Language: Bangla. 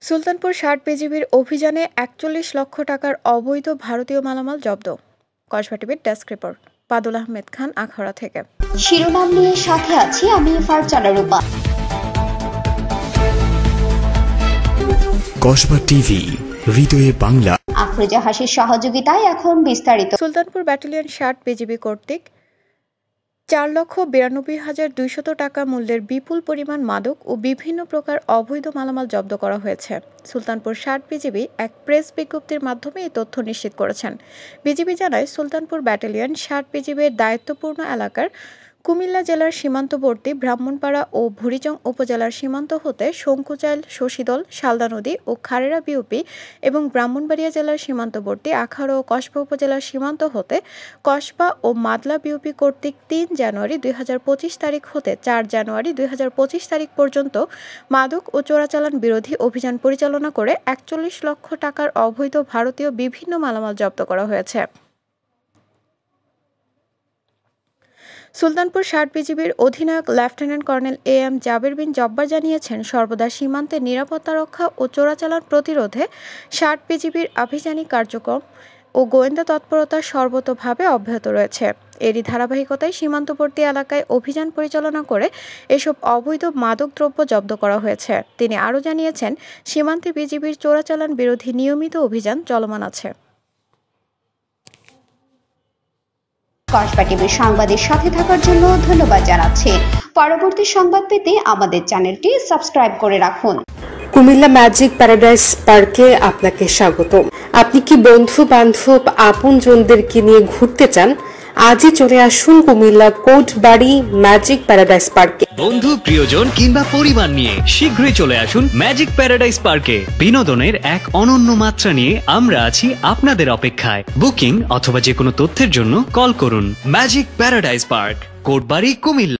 সুলতানপুর ৬০ বিজিবির অভিযানে ৪১ লক্ষ টাকার অবৈধ ভারতীয় মালামাল জব্দ। কসবা টিভির ডেস্ক রিপোর্ট, বাদল আহমেদ খান, আখাউড়া থেকে। শিরোনাম নিয়ে সাথে আছি আমি ফারজানা রূপা। কসবা টিভি, হৃদয়ে বাংলা। আফরোজা হাসির সহযোগিতায় এখন বিস্তারিত। সুলতানপুর ব্যাটালিয়ন ৬০ বিজিবি কর্তৃক ৪,৯২,২০০ টাকা মূল্যের বিপুল পরিমাণ মাদক ও বিভিন্ন প্রকার অবৈধ মালামাল জব্দ করা হয়েছে। সুলতানপুর ৬০ বিজিবি এক প্রেস বিজ্ঞপ্তির মাধ্যমে এই তথ্য নিশ্চিত করেছেন। বিজিবি জানায়, সুলতানপুর ব্যাটালিয়ন ৬০ বিজিবির দায়িত্বপূর্ণ এলাকার কুমিল্লা জেলার সীমান্তবর্তী ব্রাহ্মণপাড়া ও ভুরিচং উপজেলার সীমান্ত হতে শঙ্কুচাইল, শশীদল, শালদা নদী ও খারেরা বিউপি এবং ব্রাহ্মণবাড়িয়া জেলার সীমান্তবর্তী আখাউড়া ও কসবা উপজেলার সীমান্ত হতে কসবা ও মাদলা বিউপি কর্তৃক ৩ জানুয়ারি ২০২৫ তারিখ হতে ৪ জানুয়ারি ২০২৫ তারিখ পর্যন্ত মাদক ও চোরাচালান বিরোধী অভিযান পরিচালনা করে ৪১ লক্ষ টাকার অবৈধ ভারতীয় বিভিন্ন মালামাল জব্দ করা হয়েছে। সুলতানপুর ৬০ বিজিবির অধিনায়ক লেফটেন্যান্ট কর্নেল এম জাবের বিন জব্বার জানিয়েছেন, সর্বদা সীমান্তে নিরাপত্তা রক্ষা ও চোরাচালান প্রতিরোধে ৬০ বিজিবির আভিযানিক কার্যক্রম ও গোয়েন্দা তৎপরতা সর্বতোভাবে অব্যাহত রয়েছে। এরই ধারাবাহিকতায় সীমান্তবর্তী এলাকায় অভিযান পরিচালনা করে এসব অবৈধ মাদকদ্রব্য জব্দ করা হয়েছে। তিনি আরও জানিয়েছেন, সীমান্তে বিজিবির চোরাচালান বিরোধী নিয়মিত অভিযান চলমান আছে। কসবা টিভির সংবাদের সাথে থাকার জন্য ধন্যবাদ জানাচ্ছি। পরবর্তী সংবাদ পেতে আমাদের চ্যানেলটি সাবস্ক্রাইব করে রাখুন। কুমিল্লা ম্যাজিক প্যারাডাইস পার্কে আপনাকে স্বাগত। আপনি কি বন্ধু বান্ধব আপনজনদেরকে নিয়ে ঘুরতে চান? আজই চলে আসুন কুমিল্লা কোটবাড়ি ম্যাজিক প্যারাডাইস পার্কে। বন্ধু, প্রিয়জন কিংবা পরিবার নিয়ে শীঘ্রই চলে আসুন ম্যাজিক প্যারাডাইস পার্কে। বিনোদনের এক অনন্য মাত্রা নিয়ে আমরা আছি আপনাদের অপেক্ষায়। বুকিং অথবা যে কোনো তথ্যের জন্য কল করুন। Magic paradise park, Kotbari, Comilla.